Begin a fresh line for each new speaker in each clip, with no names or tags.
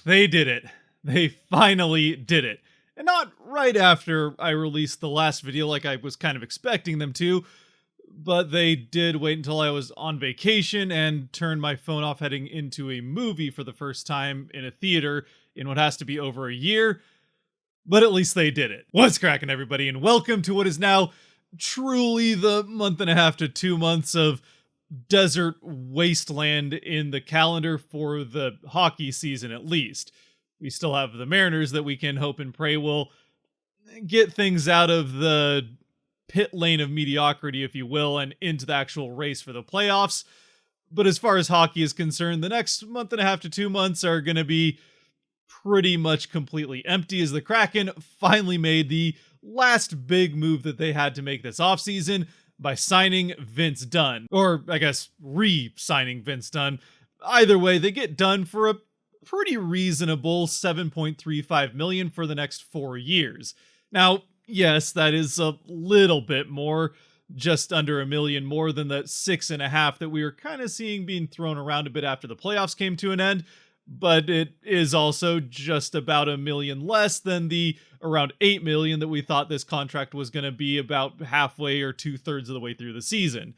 They did it. They finally did it. And not right after I released the last video like I was kind of expecting them to, but they did wait until I was on vacation and turned my phone off heading into a movie for the first time in a theater in what has to be over a year. But at least they did it. What's cracking, everybody, and welcome to what is now truly the month and a half to 2 months of desert wasteland in the calendar for the hockey season, at least. We still have the Mariners that we can hope and pray will get things out of the pit lane of mediocrity, if you will, and into the actual race for the playoffs. But as far as hockey is concerned, the next month and a half to 2 months are going to be pretty much completely empty, as the Kraken finally made the last big move that they had to make this offseason by signing Vince Dunn. Or, I guess, re-signing Vince Dunn. Either way, they get Dunn for a pretty reasonable $7.35 million for the next 4 years. Now, yes, that is a little bit more, just under $1 million more than the 6.5 that we were kind of seeing being thrown around a bit after the playoffs came to an end. But it is also just about $1 million less than the around $8 million that we thought this contract was going to be about halfway or 2/3 of the way through the season.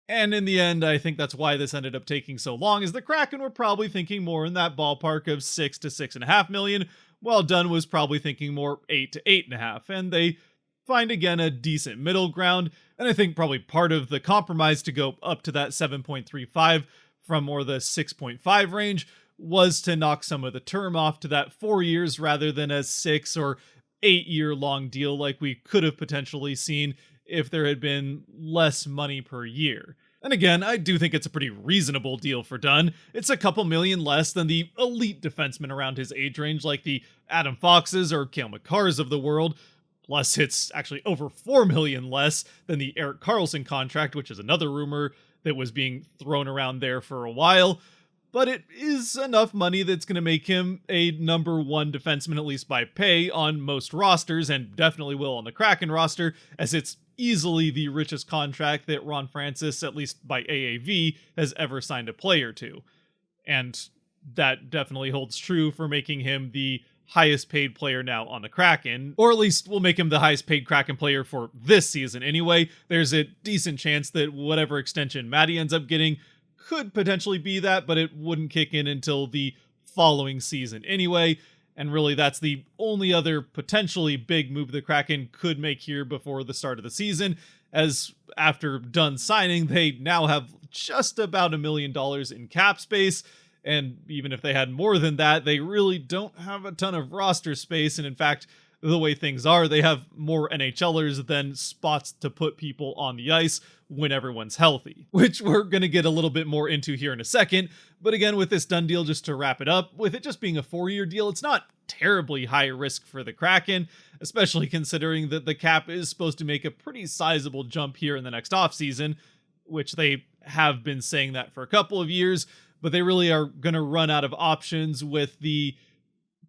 And in the end, I think that's why this ended up taking so long, is the Kraken were probably thinking more in that ballpark of 6 to 6.5 million, while Dunn was probably thinking more 8 to 8.5. And they find again a decent middle ground, and I think probably part of the compromise to go up to that 7.35 from more the 6.5 range was to knock some of the term off to that 4 years rather than a 6 or 8 year long deal like we could have potentially seen if there had been less money per year. And again, I do think it's a pretty reasonable deal for Dunn. It's a couple million less than the elite defensemen around his age range like the Adam Foxes or Cale Makars of the world. Plus, it's actually over $4 million less than the Erik Karlsson contract, which is another rumor that was being thrown around there for a while. But it is enough money that's going to make him a number one defenseman, at least by pay, on most rosters, and definitely will on the Kraken roster, as it's easily the richest contract that Ron Francis, at least by AAV, has ever signed a player to. And that definitely holds true for making him the highest paid player now on the Kraken, or at least will make him the highest paid Kraken player for this season anyway. There's a decent chance that whatever extension Matty ends up getting could potentially be that, but it wouldn't kick in until the following season anyway. And really, that's the only other potentially big move the Kraken could make here before the start of the season, as after Dunn signing, they now have just about $1 million in cap space. And even if they had more than that, they really don't have a ton of roster space. And in fact, the way things are, they have more NHLers than spots to put people on the ice when everyone's healthy, which we're going to get a little bit more into here in a second. But again, with this Dunn deal, just to wrap it up, with it just being a 4-year deal, it's not terribly high risk for the Kraken, especially considering that the cap is supposed to make a pretty sizable jump here in the next offseason, which they have been saying that for a couple of years, but they really are going to run out of options with the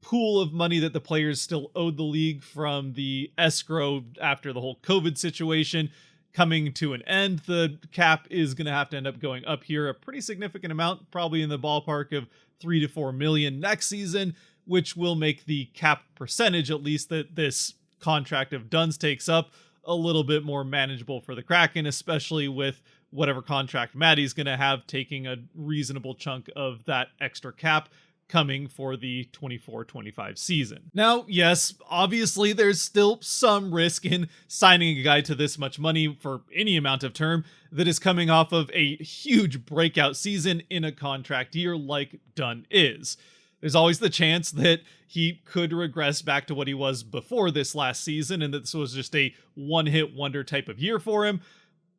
pool of money that the players still owed the league from the escrow after the whole COVID situation coming to an end. The cap is going to have to end up going up here a pretty significant amount, probably in the ballpark of 3 to 4 million next season, which will make the cap percentage, at least that this contract of Dunn's takes up, a little bit more manageable for the Kraken, especially with whatever contract Matty's going to have taking a reasonable chunk of that extra cap coming for the 24-25 season. Now, yes, obviously there's still some risk in signing a guy to this much money for any amount of term that is coming off of a huge breakout season in a contract year like Dunn is. There's always the chance that he could regress back to what he was before this last season and that this was just a one-hit wonder type of year for him.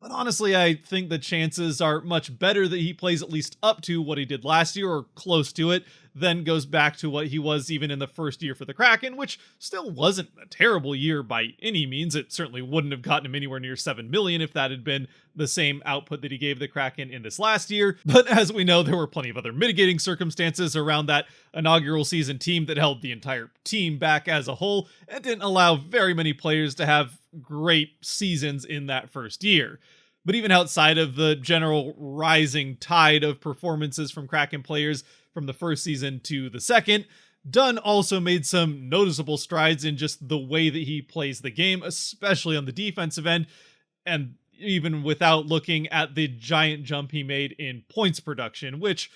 But honestly, I think the chances are much better that he plays at least up to what he did last year or close to it, then goes back to what he was even in the first year for the Kraken, which still wasn't a terrible year by any means. It certainly wouldn't have gotten him anywhere near 7 million if that had been the same output that he gave the Kraken in this last year. But as we know, there were plenty of other mitigating circumstances around that inaugural season team that held the entire team back as a whole and didn't allow very many players to have great seasons in that first year. But even outside of the general rising tide of performances from Kraken players, from the first season to the second. Dunn also made some noticeable strides in just the way that he plays the game, especially on the defensive end, and even without looking at the giant jump he made in points production, which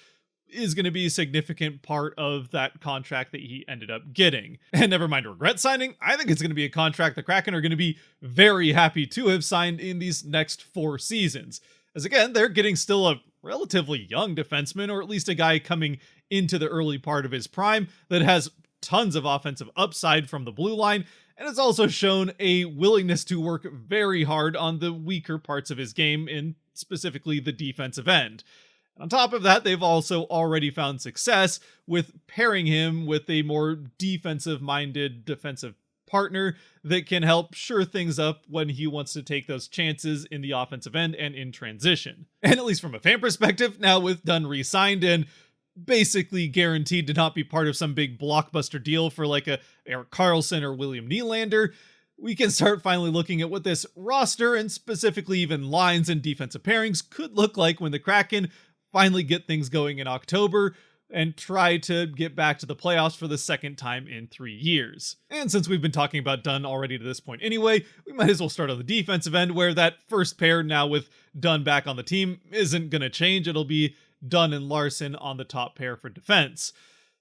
is going to be a significant part of that contract that he ended up getting. And never mind regret signing, I think it's going to be a contract the Kraken are going to be very happy to have signed in these next 4 seasons. As again, they're getting still a relatively young defenseman, or at least a guy coming into the early part of his prime that has tons of offensive upside from the blue line, and has also shown a willingness to work very hard on the weaker parts of his game, in specifically the defensive end. On top of that, they've also already found success with pairing him with a more defensive-minded defensive partner that can help shore things up when he wants to take those chances in the offensive end and in transition. And at least from a fan perspective, now with Dunn re-signed and basically guaranteed to not be part of some big blockbuster deal for like a Erik Karlsson or William Nylander, we can start finally looking at what this roster, and specifically even lines and defensive pairings, could look like when the Kraken finally get things going in October and try to get back to the playoffs for the second time in 3 years. And since we've been talking about Dunn already to this point anyway, we might as well start on the defensive end, where that first pair now with Dunn back on the team isn't going to change. It'll be Dunn and Larson on the top pair for defense.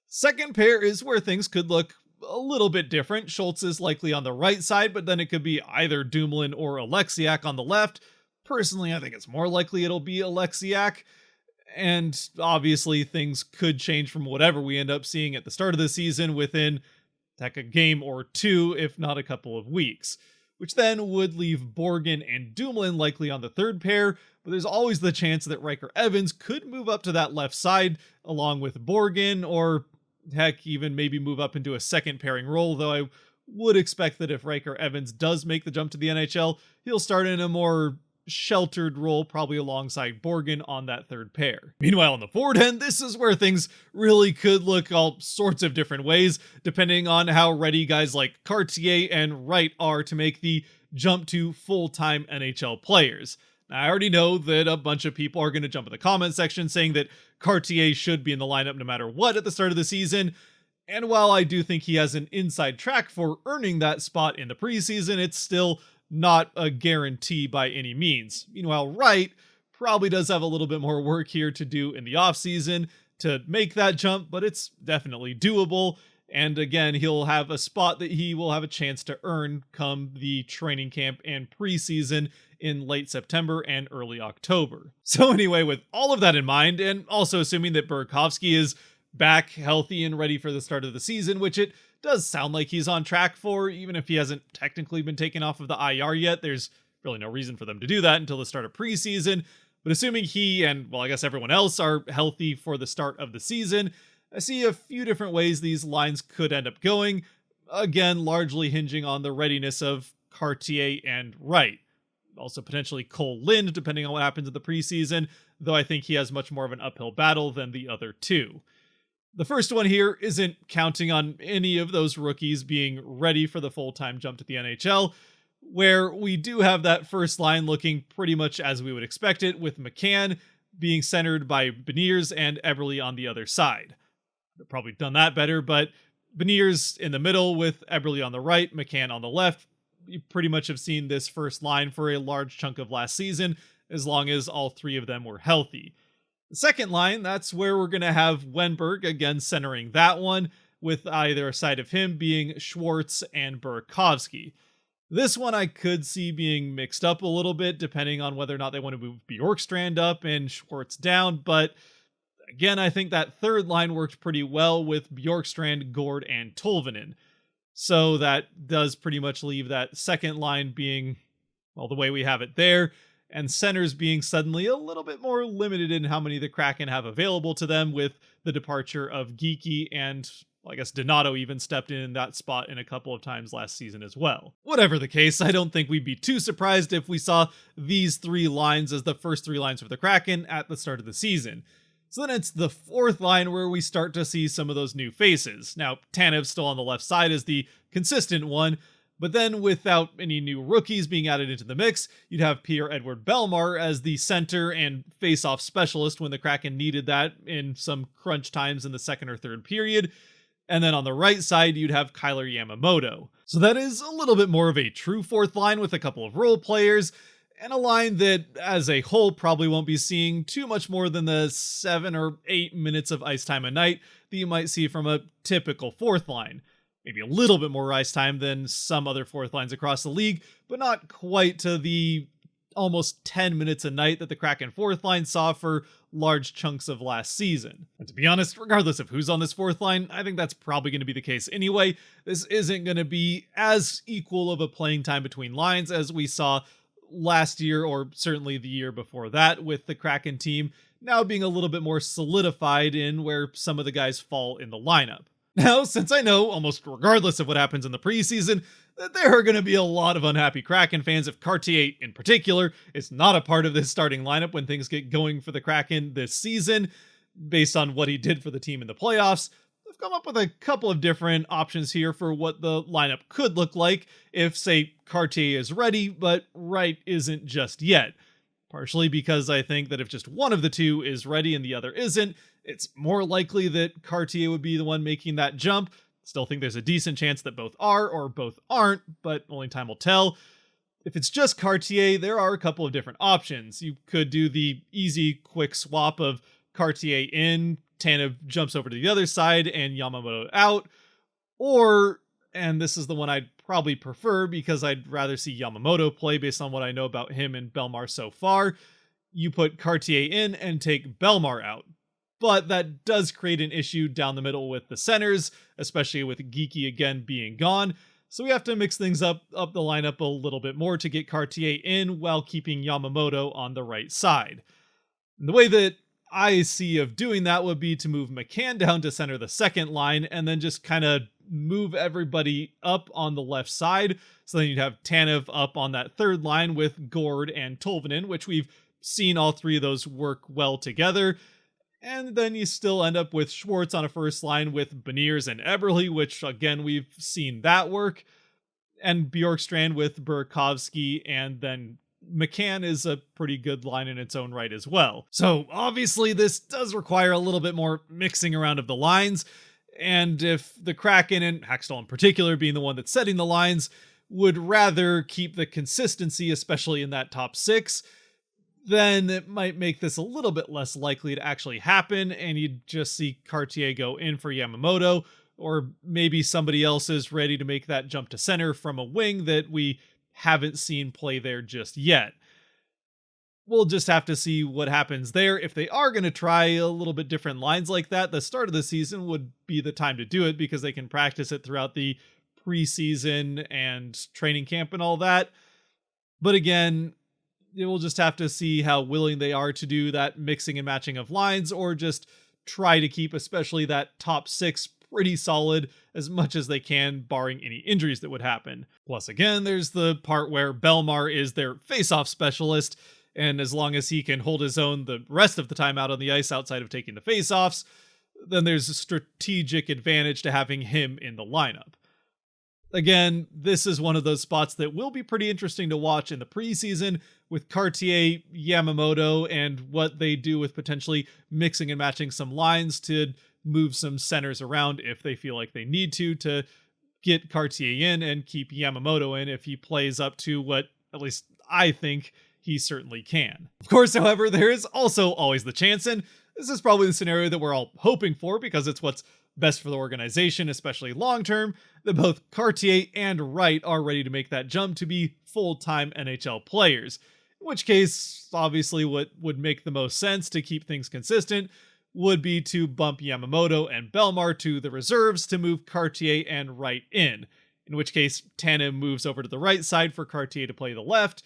Second pair is where things could look a little bit different. Schultz is likely on the right side, but then it could be either Dumoulin or Alexiak on the left. Personally, I think it's more likely it'll be Alexiak. And obviously things could change from whatever we end up seeing at the start of the season within a game or 2, if not a couple of weeks, which then would leave Borgen and Dumoulin likely on the third pair, but there's always the chance that Riker Evans could move up to that left side along with Borgen, or heck, even maybe move up into a second pairing role, though I would expect that if Riker Evans does make the jump to the NHL, he'll start in a more sheltered role, probably alongside Borgen on that third pair. Meanwhile, on the forward end, this is where things really could look all sorts of different ways, depending on how ready guys like Cartier and Wright are to make the jump to full-time NHL players. Now, I already know that a bunch of people are going to jump in the comment section saying that Cartier should be in the lineup no matter what at the start of the season, and while I do think he has an inside track for earning that spot in the preseason, it's still not a guarantee by any means. Meanwhile, Wright probably does have a little bit more work here to do in the offseason to make that jump, but it's definitely doable. And again, he'll have a spot that he will have a chance to earn come the training camp and preseason in late September and early October. So anyway, with all of that in mind, and also assuming that Burakovsky is back healthy and ready for the start of the season, which it does sound like he's on track for, even if he hasn't technically been taken off of the IR yet. There's really no reason for them to do that until the start of preseason. But assuming he and, well, I guess everyone else are healthy for the start of the season, I see a few different ways these lines could end up going. Again, largely hinging on the readiness of Cartier and Wright. Also potentially Cole Lind, depending on what happens in the preseason, though I think he has much more of an uphill battle than the other two. The first one here isn't counting on any of those rookies being ready for the full-time jump to the NHL, where we do have that first line looking pretty much as we would expect it, with McCann being centered by Beniers and Eberle on the other side. They've probably done that better, but Beniers in the middle with Eberle on the right, McCann on the left. You pretty much have seen this first line for a large chunk of last season, as long as all 3 of them were healthy. The second line, that's where we're going to have Wenberg, again centering that one, with either side of him being Schwartz and Burakovsky. This one I could see being mixed up a little bit, depending on whether or not they want to move Bjorkstrand up and Schwartz down, but again, I think that third line worked pretty well with Bjorkstrand, Gord, and Tolvanen. So that does pretty much leave that second line being, well, the way we have it there, and centers being suddenly a little bit more limited in how many the Kraken have available to them, with the departure of Geekie, and I guess Donato even stepped in that spot in a couple of times last season as well. Whatever the case, I don't think we'd be too surprised if we saw these 3 lines as the first 3 lines for the Kraken at the start of the season. So then it's the fourth line where we start to see some of those new faces. Now, Tanev's still on the left side as the consistent one, But then, without any new rookies being added into the mix, you'd have Pierre-Edouard Bellemare as the center and face-off specialist when the Kraken needed that in some crunch times in the second or third period. And then on the right side, you'd have Kailer Yamamoto. So that is a little bit more of a true fourth line with a couple of role players, and a line that, as a whole, probably won't be seeing too much more than the 7 or 8 minutes of ice time a night that you might see from a typical fourth line. Maybe a little bit more ice time than some other fourth lines across the league, but not quite to the almost 10 minutes a night that the Kraken fourth line saw for large chunks of last season. And to be honest, regardless of who's on this fourth line, I think that's probably going to be the case anyway. This isn't going to be as equal of a playing time between lines as we saw last year, or certainly the year before that, with the Kraken team now being a little bit more solidified in where some of the guys fall in the lineup. Now, since I know, almost regardless of what happens in the preseason, that there are going to be a lot of unhappy Kraken fans if Cartier, in particular, is not a part of this starting lineup when things get going for the Kraken this season, based on what he did for the team in the playoffs, I've come up with a couple of different options here for what the lineup could look like if, say, Cartier is ready, but Wright isn't just yet. Partially because I think that if just one of the two is ready and the other isn't, it's more likely that Cartier would be the one making that jump. Still think there's a decent chance that both are or both aren't, but only time will tell. If it's just Cartier, there are a couple of different options. You could do the easy, quick swap of Cartier in, Tanev jumps over to the other side, and Yamamoto out. Or, and this is the one I'd probably prefer because I'd rather see Yamamoto play based on what I know about him and Bellemare so far, you put Cartier in and take Bellemare out. But that does create an issue down the middle with the centers, especially with Geeky again being gone. So we have to mix things up the lineup a little bit more to get Cartier in while keeping Yamamoto on the right side. And the way that I see of doing that would be to move McCann down to center the second line and then just kind of move everybody up on the left side. So then you'd have Tanev up on that third line with Gord and Tolvanen, which we've seen all three of those work well together. And then you still end up with Schwartz on a first line with Beniers and Eberle, which again, we've seen that work. And Bjorkstrand with Burakovsky, and then McCann is a pretty good line in its own right as well. So obviously this does require a little bit more mixing around of the lines. And if the Kraken, and Hextall in particular being the one that's setting the lines, would rather keep the consistency, especially in that top six, then it might make this a little bit less likely to actually happen, and you'd just see Cartier go in for Yamamoto, or maybe somebody else is ready to make that jump to center from a wing that we haven't seen play there just yet. We'll just have to see what happens there. If they are going to try a little bit different lines like that, the start of the season would be the time to do it because they can practice it throughout the preseason and training camp and all that. But again, we'll just have to see how willing they are to do that mixing and matching of lines, or just try to keep especially that top six pretty solid as much as they can, barring any injuries that would happen. Plus, again, there's the part where Bellemare is their face-off specialist, and as long as he can hold his own the rest of the time out on the ice outside of taking the face-offs, then there's a strategic advantage to having him in the lineup. Again, this is one of those spots that will be pretty interesting to watch in the preseason with Cartier, Yamamoto, and what they do with potentially mixing and matching some lines to move some centers around if they feel like they need to get Cartier in and keep Yamamoto in if he plays up to what at least I think he certainly can. Of course, however, there is also always the chance, and this is probably the scenario that we're all hoping for because it's what's best for the organization, especially long-term, that both Cartier and Wright are ready to make that jump to be full-time NHL players. In which case, obviously what would make the most sense to keep things consistent would be to bump Yamamoto and Bellemare to the reserves to move Cartier and Wright in which case Tanev moves over to the right side for Cartier to play the left.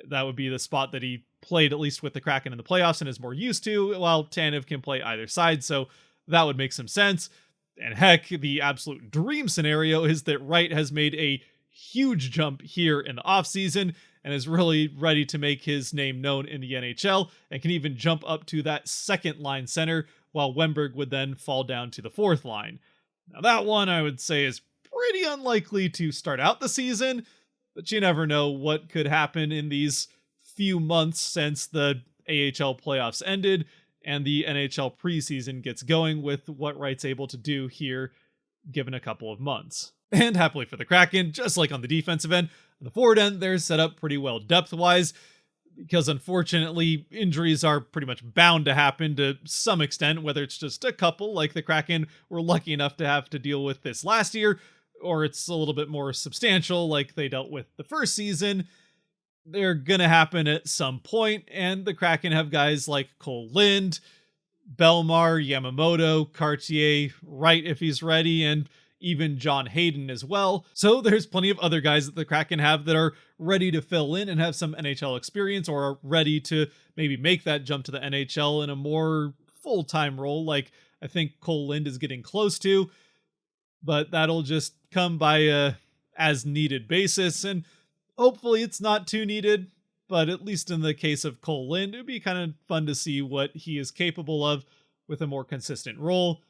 That would be the spot that he played at least with the Kraken in the playoffs and is more used to, while Tanev can play either side, so that would make some sense. And heck, the absolute dream scenario is that Wright has made a huge jump here in the offseason and is really ready to make his name known in the NHL and can even jump up to that second line center, while Wennberg would then fall down to the fourth line. Now that one I would say is pretty unlikely to start out the season, but you never know what could happen in these few months since the AHL playoffs ended and the NHL preseason gets going with what Wright's able to do here given a couple of months. And happily for the Kraken, just like on the defensive end, on the forward end, they're set up pretty well depth-wise, because unfortunately, injuries are pretty much bound to happen to some extent, whether it's just a couple, like the Kraken were lucky enough to have to deal with this last year, or it's a little bit more substantial, like they dealt with the first season. They're gonna happen at some point, and the Kraken have guys like Cole Lind, Belmar, Yamamoto, Cartier, Wright if he's ready, and even John Hayden as well. So there's plenty of other guys that the Kraken have that are ready to fill in and have some NHL experience, or are ready to maybe make that jump to the NHL in a more full-time role, like I think Cole Lind is getting close to, but that'll just come by a as-needed basis, and hopefully it's not too needed, but at least in the case of Cole Lind, it'd be kind of fun to see what he is capable of with a more consistent role,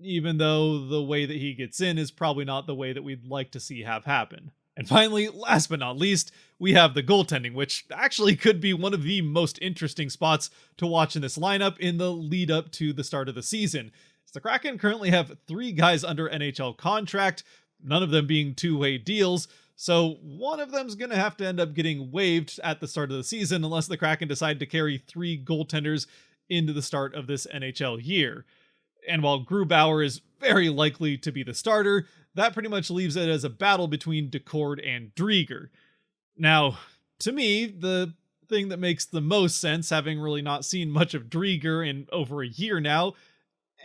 even though the way that he gets in is probably not the way that we'd like to see have happen. And finally, last but not least, we have the goaltending, which actually could be one of the most interesting spots to watch in this lineup in the lead up to the start of the season. The Kraken currently have 3 guys under NHL contract, none of them being two-way deals, so one of them's going to have to end up getting waived at the start of the season unless the Kraken decide to carry 3 goaltenders into the start of this NHL year. And while Grubauer is very likely to be the starter, that pretty much leaves it as a battle between Decord and Drieger. Now, to me, the thing that makes the most sense, having really not seen much of Drieger in over a year now,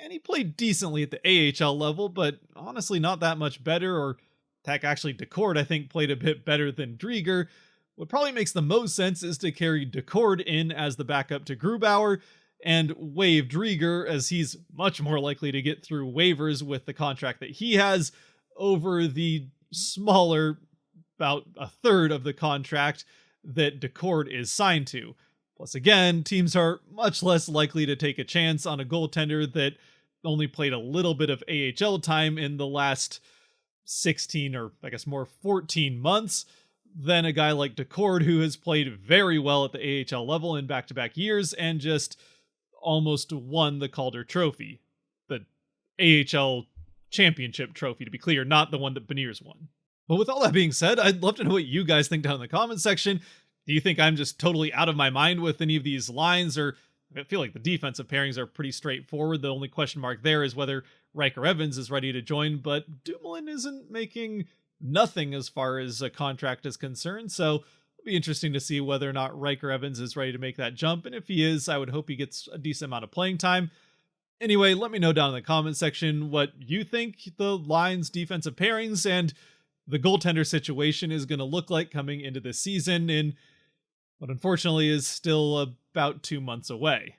and he played decently at the AHL level, but honestly not that much better, or heck, actually Decord I think played a bit better than Drieger. What probably makes the most sense is to carry Decord in as the backup to Grubauer, and waive Drieger, as he's much more likely to get through waivers with the contract that he has over the smaller, about a third of the contract that Decord is signed to. Plus, again, teams are much less likely to take a chance on a goaltender that only played a little bit of AHL time in the last 16 or I guess more 14 months than a guy like Decord, who has played very well at the AHL level in back-to-back years and just almost won the Calder Trophy. The AHL championship trophy, to be clear, not the one that Beniers won. But with all that being said, I'd love to know what you guys think down in the comments section. Do you think I'm just totally out of my mind with any of these lines, or I feel like the defensive pairings are pretty straightforward. The only question mark there is whether Riker Evans is ready to join, but Dumoulin isn't making nothing as far as a contract is concerned, so it'll be interesting to see whether or not Riker Evans is ready to make that jump, and if he is, I would hope he gets a decent amount of playing time. Anyway, let me know down in the comment section what you think the Lions' defensive pairings and the goaltender situation is going to look like coming into this season in what unfortunately is still about 2 months away.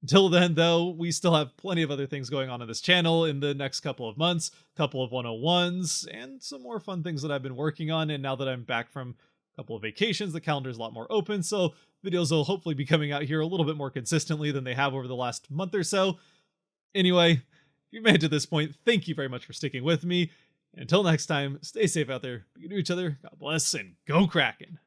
Until then, though, we still have plenty of other things going on this channel in the next couple of months, a couple of 101s, and some more fun things that I've been working on. And now that I'm back from a couple of vacations, the calendar's a lot more open, so videos will hopefully be coming out here a little bit more consistently than they have over the last month or so. Anyway, if you made it to this point, thank you very much for sticking with me. Until next time, stay safe out there, be good to each other, God bless, and go Kraken!